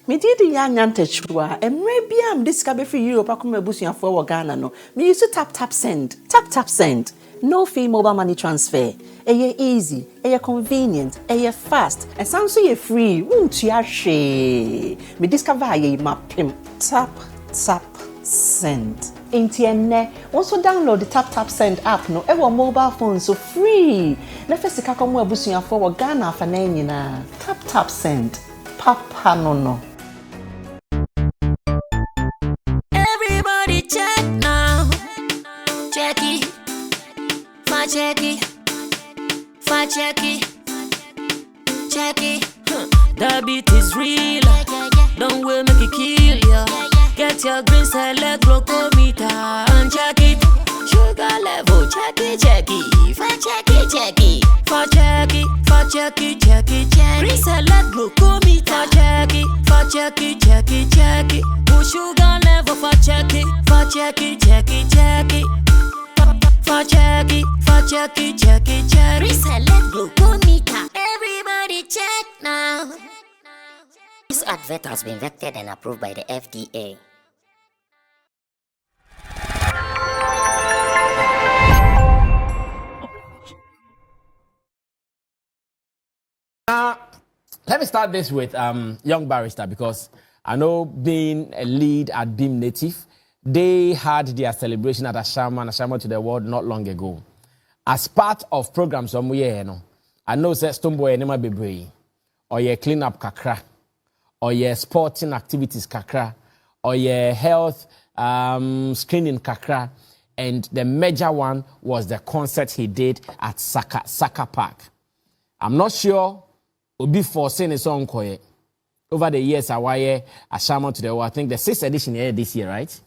Me did young chua, and maybe I'm discovered for you, Pacuma Busia for Ghana. No, me used to tap send. Tap send. No fee mobile money transfer. Aye easy, aye convenient, aye fast, and sounds so free. Won't you share? Me discover aye mapim. Tap send. Intienne. Also download the tap send app. No, ever mobile phone so free. Nefesi kakomu Busia for Ghana for na. Tap send. Papa no. Everybody check now. Check it. Check it. The beat is real. Don't wait, make it kill ya. Get your green select glucometer and check it. Sugar level, check it. Check it. Green select glucometer. Check it. Push sugar level for check it. Check it. Reselect glucometer. Everybody check now. This advert has been vetted and approved by the FDA. Let me start this with Young Barrister, because I know being a lead at Beam Native, they had their celebration at Ashama to the world not long ago. As part of programs, I know that Stoneboy and Nema Bebre, or your clean up kakra, or your sporting activities kakra, or your health screening kakra, and the major one was the concert he did at Saka Park. I'm not sure Obi for saying his own koye. Over the years, I wire Ashama to the world. I think the 6th edition here this year, right? 7.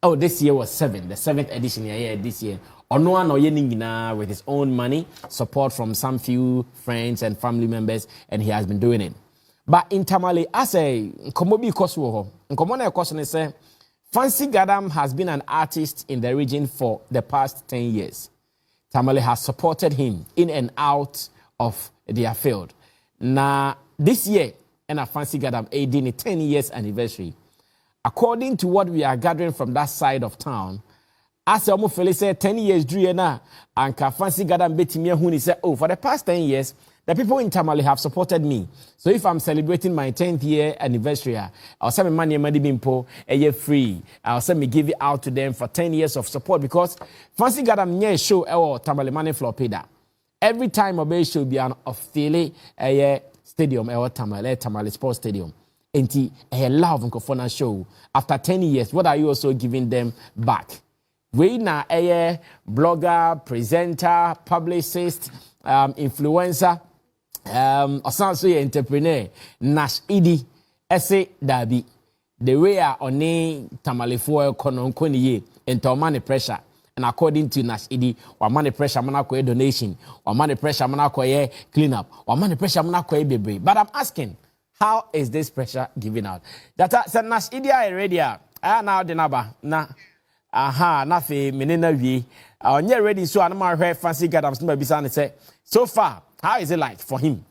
Oh, this year was 7. The 7th edition here this year. Onoa no yeningina with his own money, support from some few friends and family members, and he has been doing it. But in Tamale, as a Komobi Koswo, Komona question say, Fancy Gadam has been an artist in the region for the past 10 years. Tamale has supported him in and out of their field. Now, this year, and a Fancy Gadam aiding a 10 years anniversary. According to what we are gathering from that side of town, as I almost say 10 years drew na and Fancy Gadam betting me say, oh, for the past 10 years, the people in Tamale have supported me. So if I'm celebrating my 10th year anniversary, I'll send my money bimpo a year free. I'll send me give it out to them for 10 years of support, because Fancy Gadam nye show our Tamale money floor peda. Every time a show be an affiliate a stadium or Tamale Sports Stadium. And a love and show. After 10 years, what are you also giving them back? We na a blogger, presenter, publicist, influencer, also entrepreneur, Nash Iddi, essay Dabi. The way are on a Tamale for Kononkoni into money pressure. And according to Nash Iddi, or money pressure manako donation, or money pressure manako cleanup, or money pressure manako baby. But I'm asking, how is this pressure given out? That said Nash Iddi already now the naba na nafe menena wi onye ready so anama hwe Fancy Gadam no be say so far how is it like for him?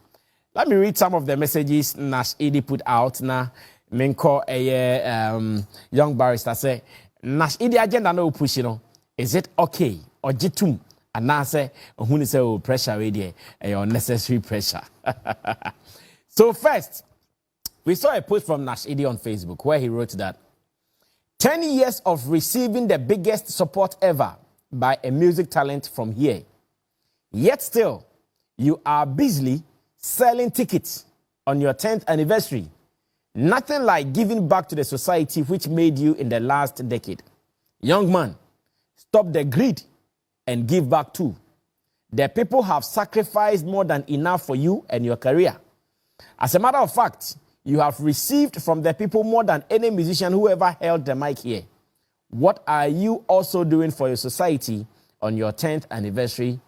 Let me read some of the messages Nash Iddi put out na menko Young Barrister say Nash Iddi agenda no push is it okay or jitum and now say who say oh pressure radio unnecessary pressure. So first we saw a post from Nash Iddi on Facebook where he wrote that 10 years of receiving the biggest support ever by a music talent from here. Yet still, you are busily selling tickets on your 10th anniversary. Nothing like giving back to the society which made you in the last decade. Young man, stop the greed and give back too. The people have sacrificed more than enough for you and your career. As a matter of fact, you have received from the people more than any musician who ever held the mic here. What are you also doing for your society on your 10th anniversary?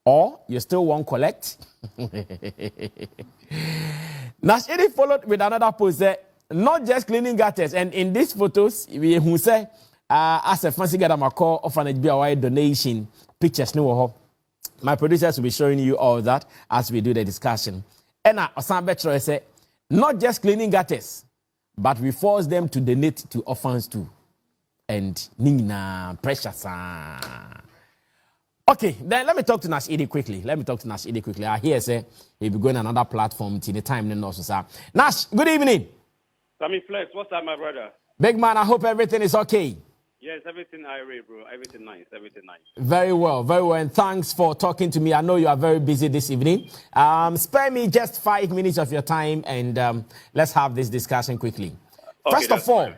Or you still won't collect? Nash Iddi followed with another post that not just cleaning gutters. And in these photos, we who say, as a Fancy Gadam call orphanage BOI donation pictures. My producers will be showing you all that as we do the discussion. And Osan Betro say, not just cleaning gutters, but we force them to donate to orphans too. And Nina, precious. Okay, then let me talk to Nash Iddi quickly. I hear say he'll be going another platform till the time then also, sir. Nash, good evening. Sammy Flex, what's up, my brother? Big man, I hope everything is okay. Yes, everything irate, bro. Everything nice. Very well. And thanks for talking to me. I know you are very busy this evening. Spare me just 5 minutes of your time and let's have this discussion quickly. Okay, First of all, fine.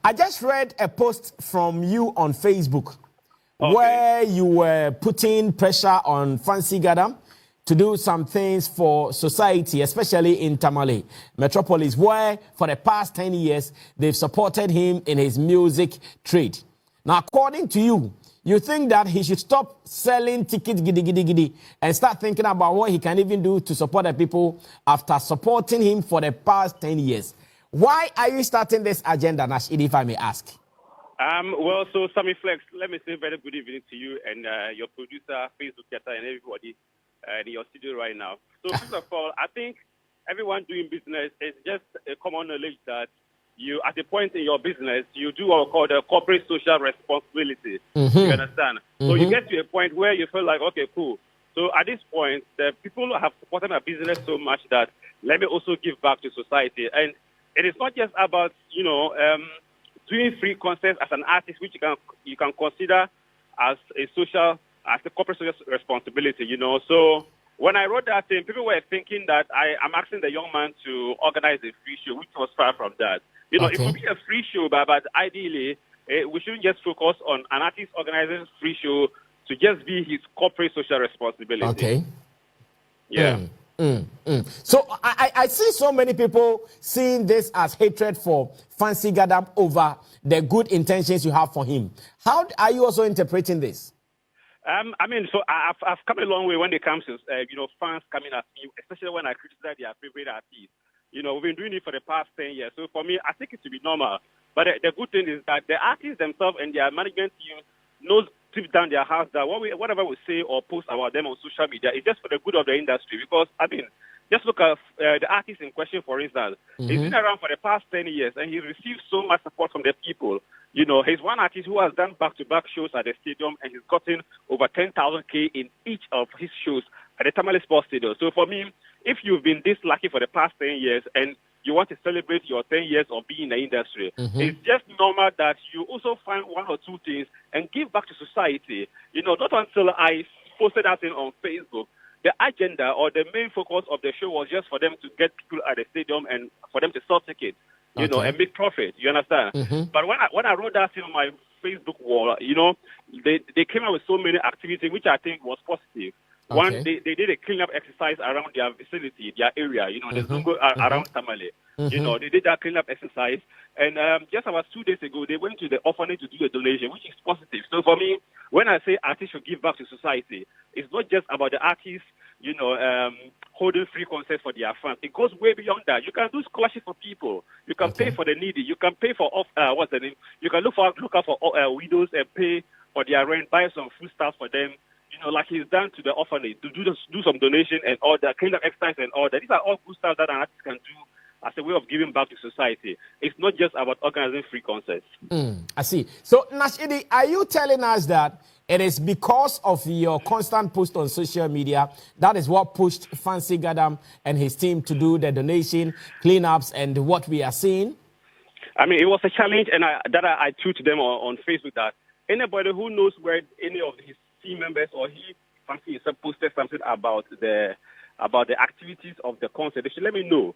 I just read a post from you on Facebook. Okay. Where you were putting pressure on Fancy Gadam to do some things for society, especially in Tamale Metropolis, where for the past 10 years, they've supported him in his music trade. Now, according to you, you think that he should stop selling tickets giddy and start thinking about what he can even do to support the people after supporting him for the past 10 years. Why are you starting this agenda, Nash Iddi, if I may ask? Well, so Sammy Flex, let me say very good evening to you and your producer, Facebook Getter, and everybody in your studio right now. So first of all, I think everyone doing business is just a common knowledge that you, at a point in your business, you do what we call the corporate social responsibility. You understand? So you get to a point where you feel like, okay, cool. So at this point, the people have supported my business so much that let me also give back to society. And it is not just about, doing free concerts as an artist, which you can consider as a corporate social responsibility, So when I wrote that thing, people were thinking that I'm asking the young man to organize a free show, which was far from that. It would be a free show, but ideally, we shouldn't just focus on an artist organizing a free show to just be his corporate social responsibility. Okay. Yeah. So I see so many people seeing this as hatred for Fancy Gadam over the good intentions you have for him. How are you also interpreting this? So I've come a long way when it comes to fans coming at me, especially when I criticize their favorite artists. We've been doing it for the past 10 years. So for me, I think it should be normal. But the good thing is that the artists themselves and their management team knows deep down their hearts that whatever we say or post about them on social media is just for the good of the industry. Because, just look at the artist in question, for instance. He's been around for the past 10 years, and he received so much support from the people. He's one artist who has done back-to-back shows at the stadium, and he's gotten over 10,000 in each of his shows at the Tamale Sports Stadium. So for me, if you've been this lucky for the past 10 years and you want to celebrate your 10 years of being in the industry, it's just normal that you also find one or two things and give back to society. Not until I posted that thing on Facebook, the agenda or the main focus of the show was just for them to get people at the stadium and for them to sell tickets, and make profit. You understand? But when I wrote that thing on my Facebook wall, they came out with so many activities, which I think was positive. One, they did a cleanup exercise around their vicinity, their area, the Zungo around Tamale. They did that cleanup exercise. And just about 2 days ago, they went to the orphanage to do a donation, which is positive. So for me, when I say artists should give back to society, it's not just about the artists, holding free concerts for their fans. It goes way beyond that. You can do scholarships for people. You can pay for the needy. You can pay for, what's the name? You can look out for widows and pay for their rent, buy some food stuff for them. Like he's done to the orphanage, to do some donation and all that, clean up exercise and all that. These are all good stuff that an artist can do as a way of giving back to society. It's not just about organizing free concerts. I see. So, Nash Iddi, are you telling us that it is because of your constant post on social media that is what pushed Fancy Gadam and his team to do the donation, cleanups, and what we are seeing? It was a challenge, and I threw to them on Facebook that anybody who knows where any of his team members or Fancy himself posted something about the activities of the concert, they should let me know.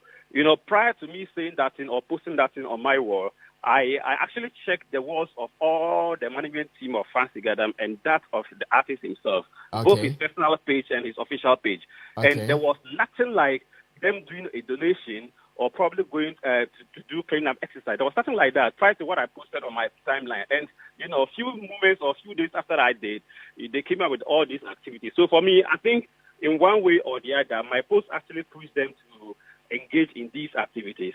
Prior to me saying that thing or posting that thing on my wall, I actually checked the walls of all the management team of Fancy Gadam and that of the artist himself, both his personal page and his official page. And there was nothing like them doing a donation or probably going to do cleanup exercise. There was nothing like that prior to what I posted on my timeline. And, a few moments or a few days after I did, they came up with all these activities. So for me, I think in one way or the other, my post actually pushed them to engage in these activities.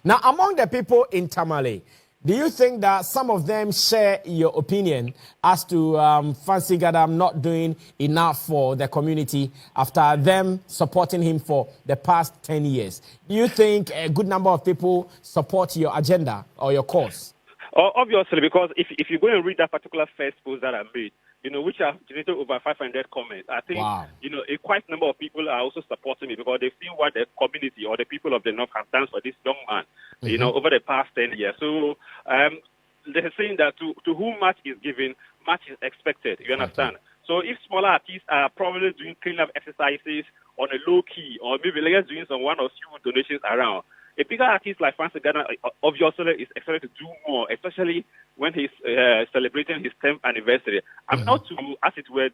Now, among the people in Tamale, Do you think that some of them share your opinion as to Fancy Gadam not doing enough for the community after them supporting him for the past 10 years? Do you think a good number of people support your agenda or your cause? Obviously, because if you go and read that particular first post that I made, which have generated over 500 comments, I think, wow. A quite number of people are also supporting me because they've seen what the community or the people of the North have done for this young man, over the past 10 years. So they're saying that to whom much is given, much is expected. You understand? Okay. So if smaller artists are probably doing cleanup exercises on a low key, or maybe just doing some one or two donations around, a bigger artist like Fancy Gadam obviously is expected to do more, especially when he's celebrating his 10th anniversary. I'm not to, as it were,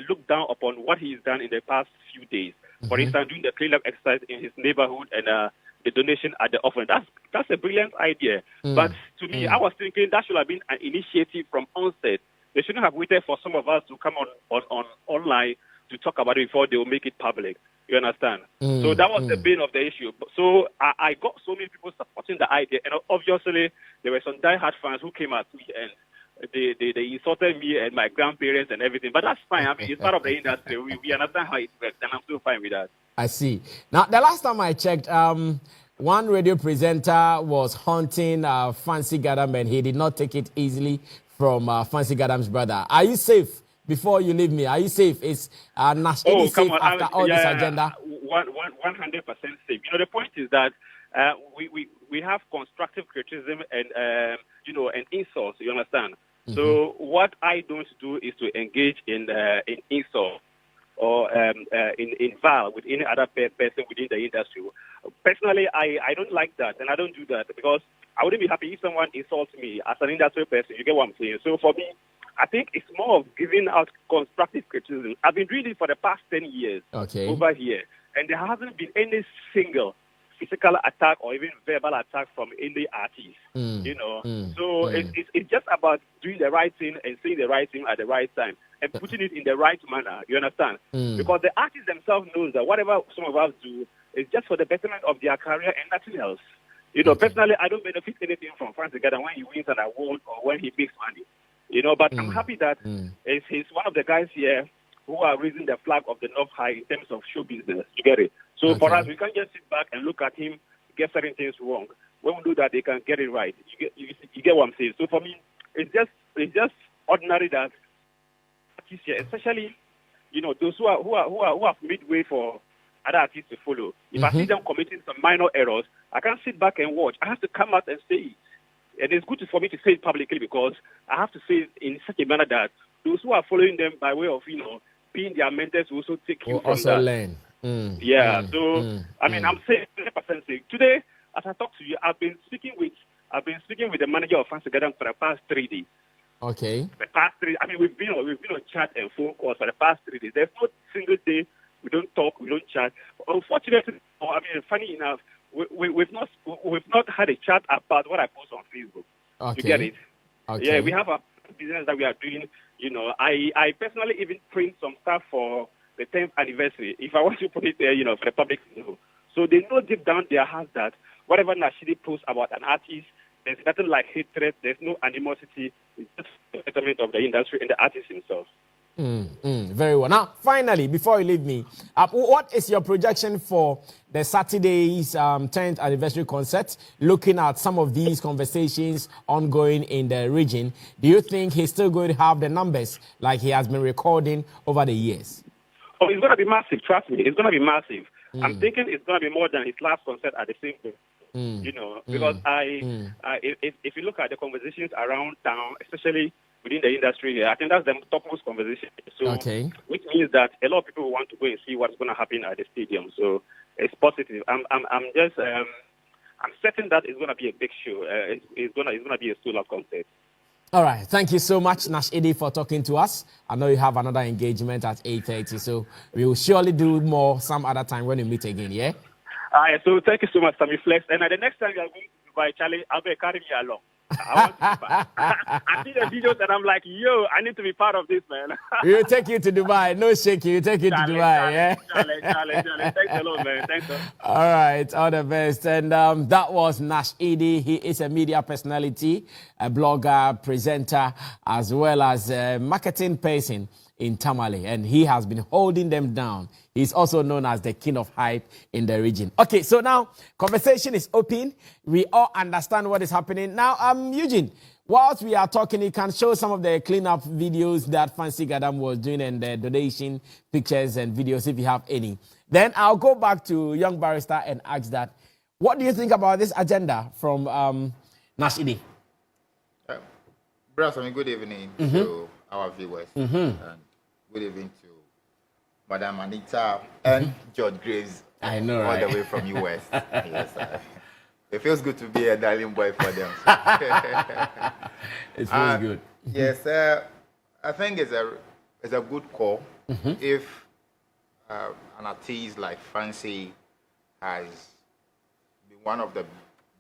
look down upon what he's done in the past few days. For instance, doing the cleanup exercise in his neighborhood and the donation at the offering. That's a brilliant idea. But to me, I was thinking that should have been an initiative from onset. They shouldn't have waited for some of us to come on online to talk about it before they will make it public. You understand? So that was the bane of the issue. So I got so many people supporting the idea, and obviously there were some diehard fans who came at me and they insulted me and my grandparents and everything. But that's fine. I mean, it's part of the industry. We understand how it works, and I'm still fine with that. I see. Now, the last time I checked, one radio presenter was haunting Fancy Gadam, and he did not take it easily from Fancy Gadam's brother. Are you safe? Before you leave me, are you safe? Is Nash safe after all this agenda? 100% safe. The point is that we have constructive criticism and and insults. You understand? So what I don't do is to engage in insult or in val with any other person within the industry. Personally, I don't like that, and I don't do that because I wouldn't be happy if someone insults me as an industry person. You get what I'm saying? So for me, I think it's more of giving out constructive criticism. I've been doing it for the past 10 years over here, and there hasn't been any single physical attack or even verbal attack from any artist. So it's just about doing the right thing and saying the right thing at the right time and putting it in the right manner. You understand? Because the artists themselves knows that whatever some of us do is just for the betterment of their career and nothing else. Personally, I don't benefit anything from Fancy Gadam when he wins an award or when he makes money. But I'm happy that he's one of the guys here who are raising the flag of the North high in terms of show business. You get it? So for us, we can't just sit back and look at him get certain things wrong. When we do that, they can get it right. You get what I'm saying? So for me, it's just ordinary that artists here, especially those who have midway for other artists to follow. If I see them committing some minor errors, I can't sit back and watch. I have to come out and say it. And it's good for me to say it publicly because I have to say it in such a manner that those who are following them by way of, being their mentors will also take you from that. Learn. I'm saying 100% safe. Today, as I talk to you, I've been speaking with the manager of Fancy Gadam for the past 3 days. Okay. The past 3 we've been on chat and phone calls for the past 3 days. There's no single day we don't talk, we don't chat. Unfortunately, funny enough, we've not had a chat about what I post on Facebook. Okay. You get it? Okay. Yeah, we have a business that we are doing. I personally even print some stuff for the 10th anniversary. If I want to put it there, for the public to know. So they know deep down their hearts that whatever Nashidi posts about an artist, there's nothing like hatred. There's no animosity. It's just the betterment of the industry and the artist himself. Very well. Now, finally, before you leave me, what is your projection for the Saturday's 10th anniversary concert? Looking at some of these conversations ongoing in the region, do you think he's still going to have the numbers like he has been recording over the years? Oh, it's going to be massive. Trust me, it's going to be massive. I'm thinking it's going to be more than his last concert at the same time. Because if you look at the conversations around town, especially within the industry here, I think that's the topmost conversation. So, which means that a lot of people want to go and see what's going to happen at the stadium. So it's positive. I'm certain that it's going to be a big show. It's going to be a sold-out concert. All right. Thank you so much, Nash Iddi, for talking to us. I know you have another engagement at 8:30, so we will surely do more some other time when we meet again, yeah? So thank you so much, Sammy Flex. And the next time you are going to Dubai, Charlie, I'll be carrying you along. I want to be part. I see the videos and I'm like, yo, I need to be part of this, man. We'll take you to Dubai. No shaking. We'll take you to Dubai. Yeah. Charlie. Thanks a lot, man. Thanks a lot. All right. All the best. And that was Nash Iddi. He is a media personality, a blogger, presenter, as well as a marketing person in Tamale. And he has been holding them down. He's also known as the king of hype in the region. Okay, so now conversation is open. We all understand what is happening. Now, Eugene, whilst we are talking, you can show some of the cleanup videos that Fancy Gadam was doing and the donation pictures and videos if you have any. Then I'll go back to Young Barrister and ask that, what do you think about this agenda from Nash Iddi? Brother, good evening to our viewers. And good evening to Madam Anita and George Graves. I know, all right? the way from US. Yes, it feels good to be a darling boy for them. It feels good. Yes, I think it's a good call if an artist like Fancy has been one of the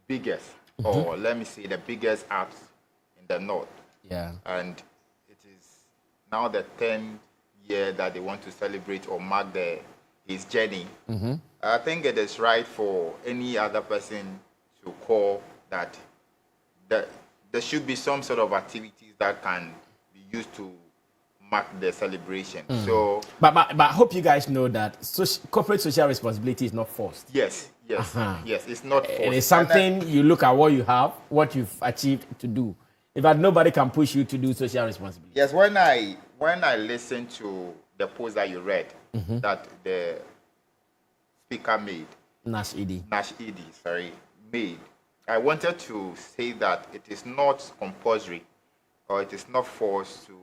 biggest, or let me say the biggest acts in the North. Yeah. And it is now the 10th year that they want to celebrate or mark his journey. I think it is right for any other person to call that there should be some sort of activities that can be used to mark the celebration. So, but I hope you guys know that corporate social responsibility is not forced. Yes, it's not forced. It is something you look at what you have, what you've achieved to do. In fact, nobody can push you to do social responsibility. Yes, when I listened to the post that you read, that the speaker made, Nash Iddi, made, I wanted to say that it is not compulsory or it is not forced to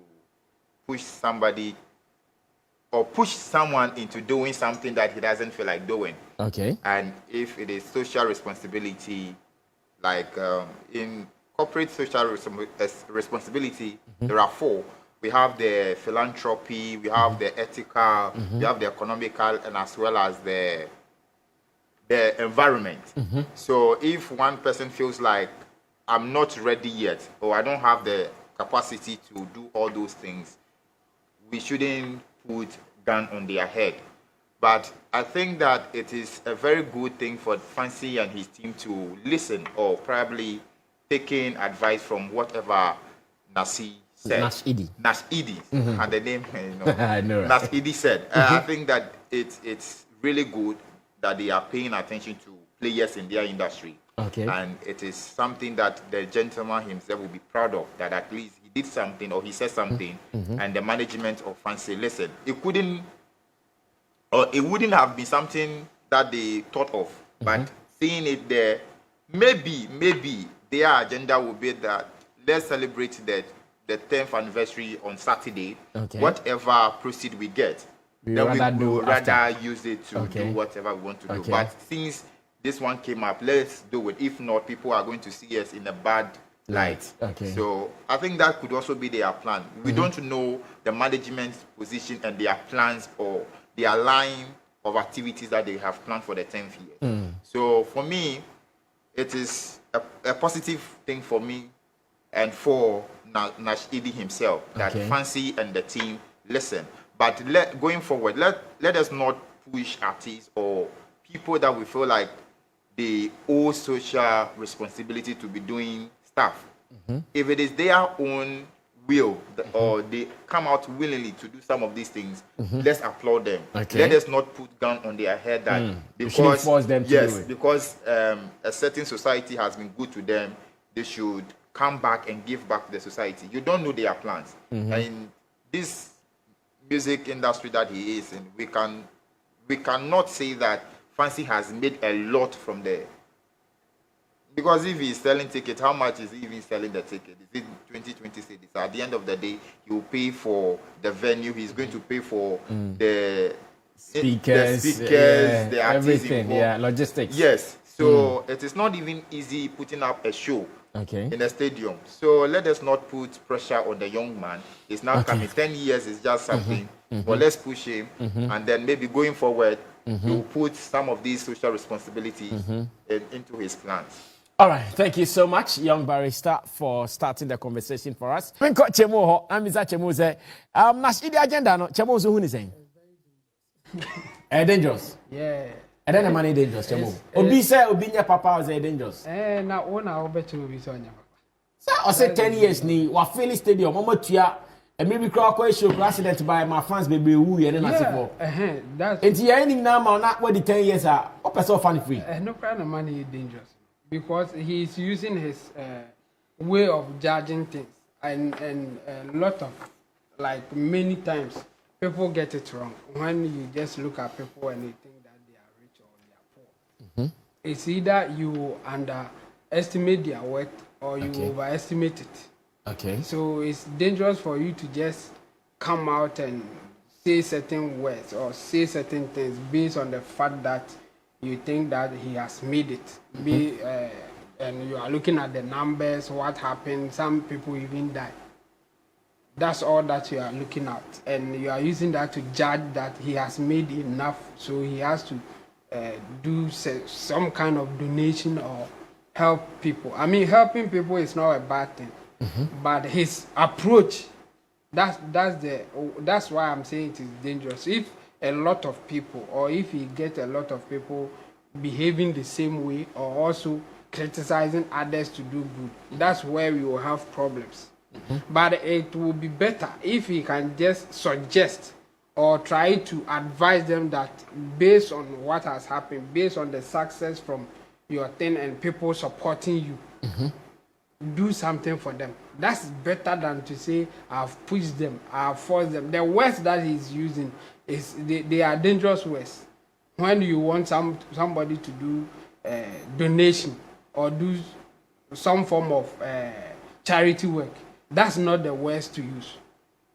push somebody or push someone into doing something that he doesn't feel like doing. Okay. And if it is social responsibility, like in corporate social responsibility, there are 4. We have the philanthropy, we have the ethical, we have the economical, and as well as the environment. So if one person feels like I'm not ready yet, or I don't have the capacity to do all those things, we shouldn't put gun on their head. But I think that it is a very good thing for Fancy and his team to listen, or probably taking advice from whatever Nasi said. Nash Iddi. And the name, I know. Nash Iddi said. I think that it's really good that they are paying attention to players in their industry. Okay. And it is something that the gentleman himself will be proud of, that at least he did something or he said something, and the management of Fancy, listen, it wouldn't have been something that they thought of, but seeing it there, maybe their agenda will be that let's celebrate the 10th anniversary on Saturday. Okay. Whatever proceed we get, we will rather use it to do whatever we want to do. But since this one came up, let's do it. If not, people are going to see us in a bad light. Okay. So I think that could also be their plan. We don't know the management's position and their plans or their line of activities that they have planned for the 10th year. So for me, it is a positive thing for me and for Nash Iddi himself, that Fancy and the team listen. But going forward, let us not push artists or people that we feel like they owe social responsibility to be doing stuff. If it is their own will or they come out willingly to do some of these things, let's applaud them. Let us not put gun on their head that because force them to do it. Because a certain society has been good to them, they should come back and give back to the society. You don't know their plans. And in this music industry that he is in, we cannot say that Fancy has made a lot from there. Because if he's selling tickets, how much is he even selling the ticket? Is it 20 cedis? At the end of the day, he will pay for the venue. He's going to pay for the speakers, the artists everything, logistics. Yes. So it is not even easy putting up a show in a stadium. So let us not put pressure on the young man. It's now coming. 10 years is just something. But let's push him. And then maybe going forward, he will put some of these social responsibilities into his plans. All right, thank you so much, young barrister, for starting the conversation for us. I'm Mr. Chemo say, Nash Iddi agenda no. Chemo so who is saying? Dangerous. Yeah. And then the money dangerous. Chemo. Obi say Obi nya papa say dangerous. Na ona obechi Obi so nya papa. Sir, I say 10 years ni wa Philly Stadium. Mama tuya. And maybe crowd show accident by my fans baby who and then I say that's. And you ending now not what the 10 years are. Up so funny free. No kind of money is dangerous. Because he is using his way of judging things, and a lot of, like many times, people get it wrong when you just look at people and you think that they are rich or they are poor. It's either you underestimate their worth or you overestimate it. Okay. So it's dangerous for you to just come out and say certain words or say certain things based on the fact that you think that he has made it. And you are looking at the numbers, what happened, some people even die. That's all that you are looking at. And you are using that to judge that he has made enough, so he has to do some kind of donation or help people. I mean, helping people is not a bad thing, but his approach, that's why I'm saying it is dangerous. If a lot of people, or if he gets a lot of people behaving the same way or also criticizing others to do good, that's where we will have problems. But it will be better if he can just suggest or try to advise them that based on what has happened, based on the success from your thing and people supporting you, do something for them. That's better than to say I've pushed them, I've forced them. The words that he's using is they are dangerous words. When you want somebody to do donation or do some form of charity work, that's not the words to use.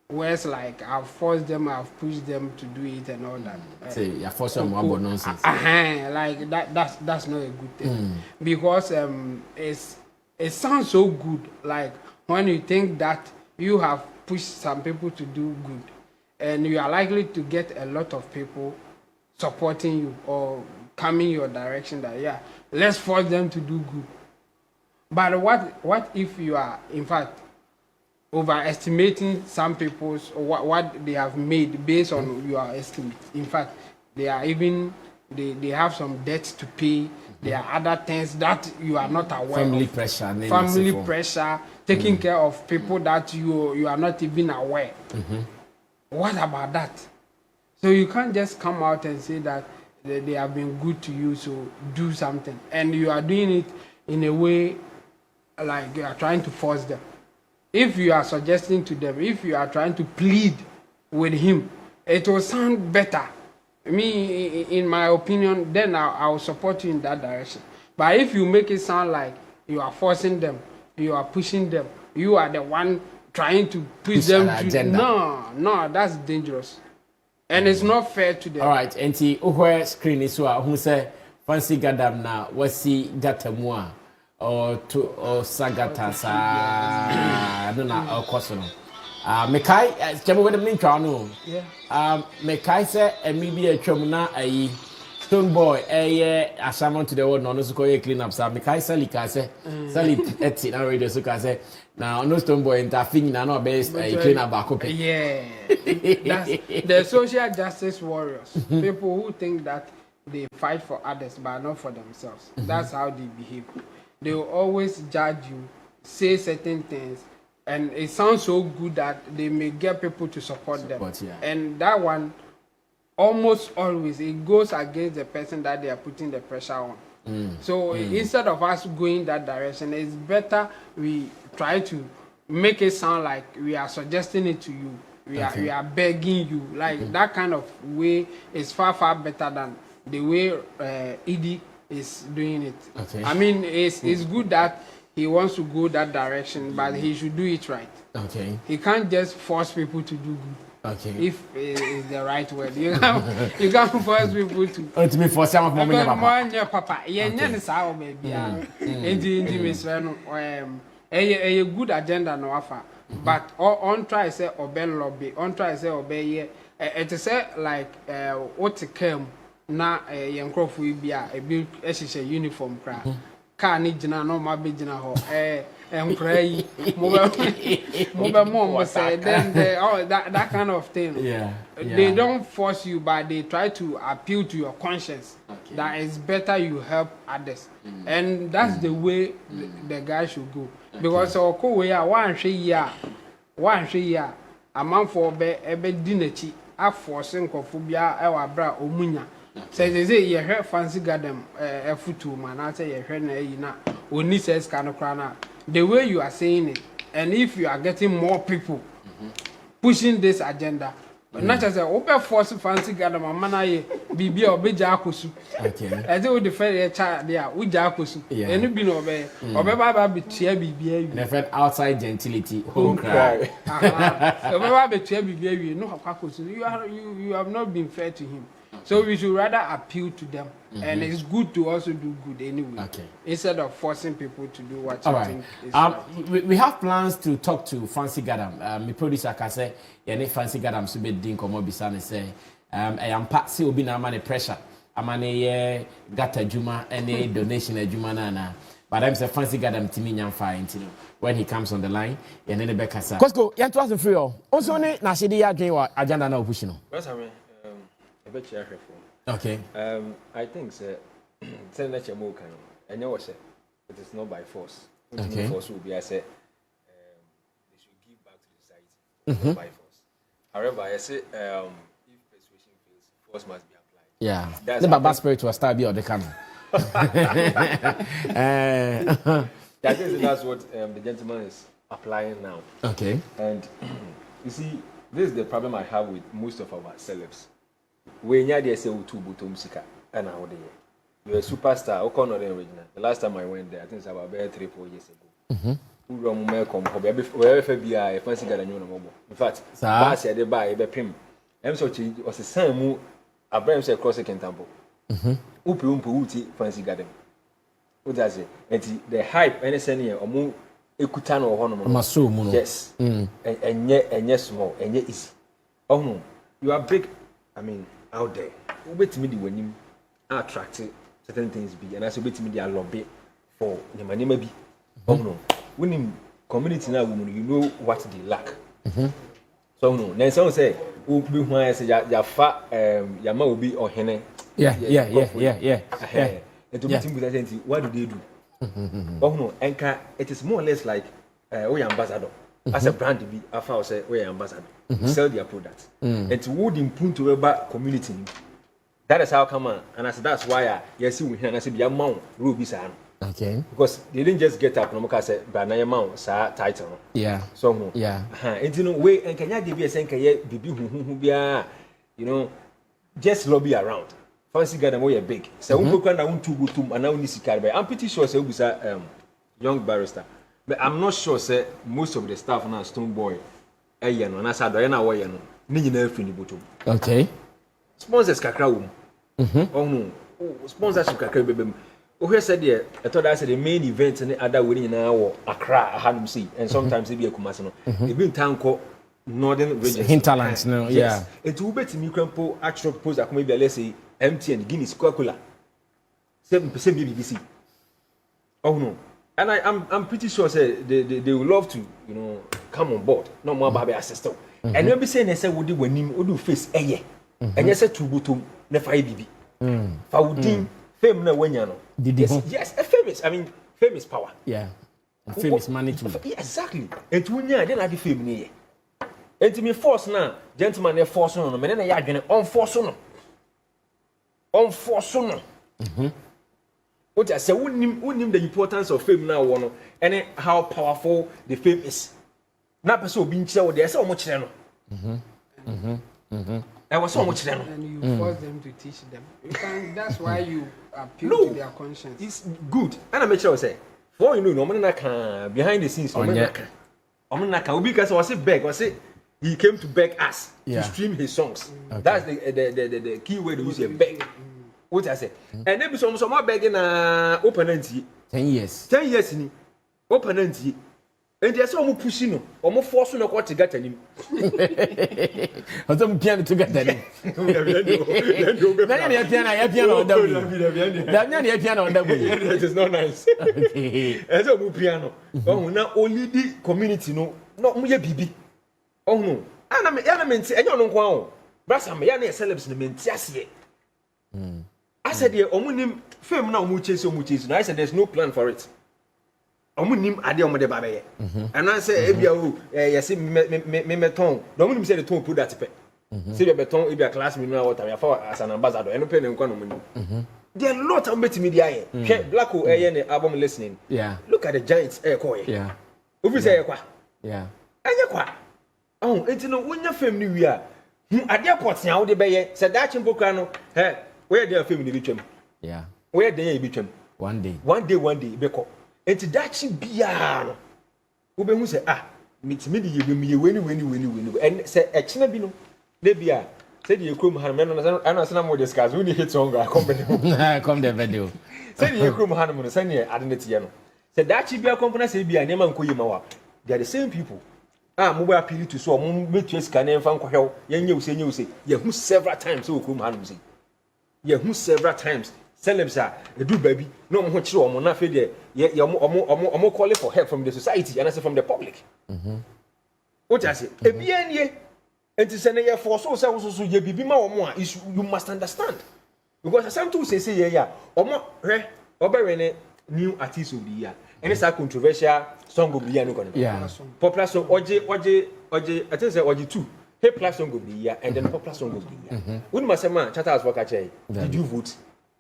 Words like I've forced them, I've pushed them to do it and all that. Say you force them about nonsense. Like that's not a good thing. Because it sounds so good, like when you think that you have pushed some people to do good, and you are likely to get a lot of people supporting you or coming your direction that let's force them to do good. But what if you are in fact overestimating some people's what they have made based on your estimate? In fact, they are even they have some debts to pay. There are other things that you are not aware Family of. Pressure, family pressure, taking care of people that you are not even aware. What about that? So you can't just come out and say that they have been good to you, so do something. And you are doing it in a way like you are trying to force them. If you are suggesting to them, if you are trying to plead with him, it will sound better. Me, in my opinion, then I will support you in that direction. But if you make it sound like you are forcing them, you are pushing them, you are the one trying to push them to... No, that's dangerous. And it's not fair to them. All right, enti where screen is who say fancy Gadam na wasi gatamua or sagata sa no na okoso. Mekai chemo we dem ntwa no. Yeah. Mekai say maybe a twam na ayi Stone Boy assignment to the world no so call clean up sa Mekai sali ka say sali eti na radio so ka say now no Stone Boy interfering na no best clean up back up. Yeah. That's the social justice warriors. People who think that they fight for others but not for themselves. That's how they behave. They will always judge you, say certain things, and it sounds so good that they may get people to support them. Yeah. And that one, almost always, it goes against the person that they are putting the pressure on. So instead of us going that direction, it's better we try to make it sound like we are suggesting it to you. We are begging you. Like that kind of way is far better than the way Iddi is doing it. Okay. I mean, it's good that he wants to go that direction, but he should do it right. Okay. He can't just force people to do good. Okay. If it's the right word, you can't force people to. Oh, to be forced some of papa. Yeah, a good agenda no offer. But on try say obey lobby, on try say obey it is like what came na yenkrofo bi a uniform cra. car ni jina no ma be jina ho enkra yi mo mom say then that kind of thing. They don't force you, but they try to appeal to your conscience. That it's better you help others, and that's the way the guy should go. Because we are one year a man for be dinechi a forcing kofobia e wa bra omunya. Say you heard fancy Gadam futu man, I say you heard na oni says kind of crana. The way you are saying it, and if you are getting more people pushing this agenda, not just a open force fancy Gadam, man, bibi or beja akusu. Okay. As they would defend a child there, we jakusu. And you be no way, or baba be cheer bibi. Never outside gentility, home cry. Baba be cheer bibi, no hakusu. You have not been fair to him. So we should rather appeal to them, and it's good to also do good anyway. Okay. Instead of forcing people to do what you think is right. We have plans to talk to Fancy Gadam. My producer can say, "Yeah, Fancy Gadam so be doing come up beside say, I am patsy obi na money pressure. I'm an gata juma any donation a juma na." But I'm say Fancy Gadam to me nyam fine, you know. When he comes on the line, and then the backasa. Cosco, you to free all. Also, na shidi ya dream wa agenda na opushi no. Okay. I think sir, say that you more and you say it is not by force. Okay. Force will be I say they should give back to the society, not by force. However, I say if persuasion fails, force must be applied. Yeah. That's the Baba spirit will start be on the camera. That's what the gentleman is applying now. Okay. And you see, this is the problem I have with most of our celebs. When you say two butum sika and how they you're a superstar, O'Connor original. The last time I went there, I think it's about 3-4 years ago. Who run my wherever be a fancy got a new mobile. In fact, I said they buy a pim. I'm so cheap was the same move. A brand said cross a temple. Upi fancy garden. What does it? And the hype any senior or more Ekutano or Honomo. Yes. And yet small and yet easy. Oh no, you are big. I mean, out there, wait me when you are attracted certain things be, and I say wait me the lobby for the money maybe. Oh no, when in community now, woman, you know what they lack. So no, then someone say, "Oh, be when I say ya fat, ya ma will be or hene." Yeah. And to meet him with that, what do they do? Oh no, and it is more or less like we ambassador. As a brand to be, I found say we ambassador. Sell their products. And to would improve to a community. That is how come on. And I said that's why yes we hear and I said your mount ruby san. Okay. Because they didn't just get up no more say by na your mount sa title. Yeah. So yeah. And you know we and can you be saying bibi hu bia you know just lobby around. Fancy Gadam we big. So we go na untu gutum and now ni sikar. I'm pretty sure say we say young barrister. But I'm not sure say most of the staff now Stone Boy and I said na way no ni nyina afini bottom. Okay. Sponsors kakra wo. Oh no. Sponsorship kakra bebem. O he said there I thought I said the main event any other we nyina wo Accra Hanum see and sometimes e be Kumasi no. E be tanko northern regions. Hinterlands no. Yeah. It will be to me crampo actual propose akoma be let's say MTN Guinness Coca-Cola. 7% BBC. Oh no. And I'm pretty sure say they will love to, you know, come on board. No more baby assistant. And you'll be saying they say would do when you do face eye. And you say to butum ne fa bibi. Fa wudin fame na wenya no. Yes, a famous. I mean famous power. Yeah. And famous money too. Yeah, exactly. And wunya then I the fame ni. And to me force na gentleman e force no me na ya adwene on force no. On force no. What I say, wouldn't the importance of fame now, one, and how powerful the fame is. Not person being chill, there's so much then. I was so much then. And you force them to teach them. That's why you appeal to their conscience. It's good. And I make sure I say, for you know, no man behind the scenes, because I was a beg, I say he came to beg us to stream his songs. Okay. That's the key word to use a beg. What I say, and then be some begging open 10 years. 10 years in open And there's some pushing no, almost forcing no what to get him. Or some piano to get that. That is not nice. As a piano. Oh, now only the community no, not me bibi. Oh no, elements, and you know, wow. Brassa, me, and celebs in the Mentias. I said, the omunim fame now, muches. I said, there's no plan for it. Omunim ade omode babaye. And I say ebia o yes me meton. No omunim say the ton put that pe. Say the beton ebia class me no water me for as an ambassador. Eno pe ne nko no munim. There are lot of betimi dia ye. Black o eye ne album listening. Yeah. Look at the Giants call ye. Yeah. Obi say kwa. Yeah. Anye kwa. Oh, enti no wonya fam ni wi a. Ade pot ya wo de beye. Say that chimpokra no. Where dey fam ni bi twam. Yeah. Where dey bi twam. One day be ko. Enti dachi bia no wo be hu se mitimi de yebe mi weni and se echina bi no de bia se de ekrom han me no na sana mo discuss we need hit song company come the video se de ekrom han mo no se ne ade ne tie no se dachi bia company se bia ne man koyi ma wa they are the same people mo be appeal to so mo metu sika ne mfa nkwohwew ye nye use ye hu several times so ekrom han mo se ye hu several times celebs do baby no mo chire o mo na fe de ye omo calling for help from the society and also from the public what I say e bia nie enti se ne ye for so ye bibi ma o mo a you must understand because something say ye ya omo hwe obewe ne new artist of the year and it's a controversial song of the year no go popular song oje I think say oje 2 hey plus song of the year and then popular song of the year when masema chata as work ache did you vote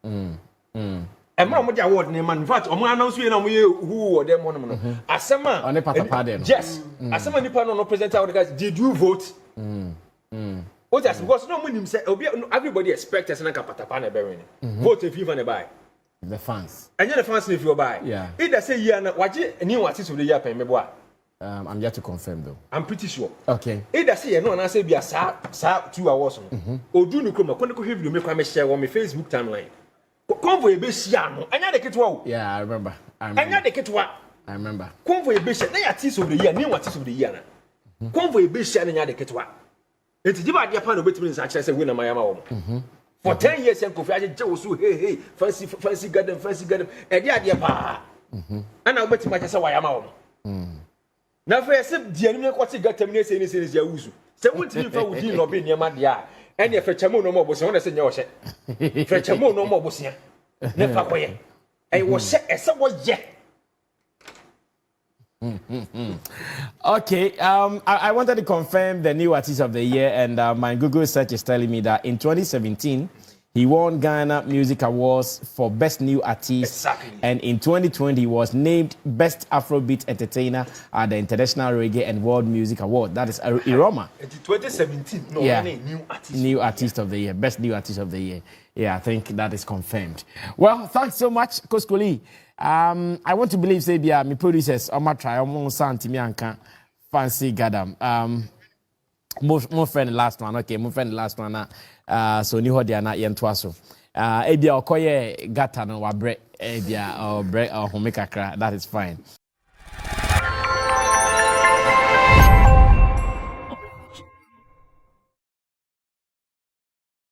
and mama the award name in fact omo announce we na mo who or them no asema on patapa dem yes asema nipa no present out the guys did you vote what just because no money say everybody expect us na ka patapa na be vote if you want to buy the fans and the fans if you buy yeah either say year na waje new artist of the year pay me boa I'm yet to confirm though. I'm pretty sure. Okay. Either say no na say be a sa 2 hours no. Odu no krom na ko heavy video make me share on my Facebook timeline. Convoy be share no. Anya de ketwa. Yeah, I remember. Anya de ketwa. I remember. Convoy be share na artist of the year, new artist of the year na. Convoy be share na nya de ketwa. Enti jiba de pa no betimi nsa kire say we na mayama wo. For 10 years and Kofi aje wo so hey fancy Gadam e de ade pa. Ana betimi aje say wayama wo. Na fe se di anim kwati gatam ne se ne ya wusu se wuntimi fa wudi no be niam ade a ene fe chamo no mo bosia wona se nya wo hye fe chamo no mo bosia ne fa koye ai wo hye ese wo ye. Okay, I wanted to confirm the new artist of the year, and my Google search is telling me that in 2017 he won Ghana Music Awards for Best New Artist. Exactly. And in 2020, he was named Best Afrobeat Entertainer at the International Reggae and World Music Award. That is Iroma. In 2017, no, yeah. New Artist of the Year. Best New Artist of the Year. Yeah, I think that is confirmed. Well, thanks so much, Koskoli. I want to believe, say, my producers, I'm going to try, I'm going to fancy Gadam. More friend the last one, okay, more friend the last one. So ni hodi ana yentwaso. Ebia okoye gata no wabre ebia or break or home kakra, that is fine.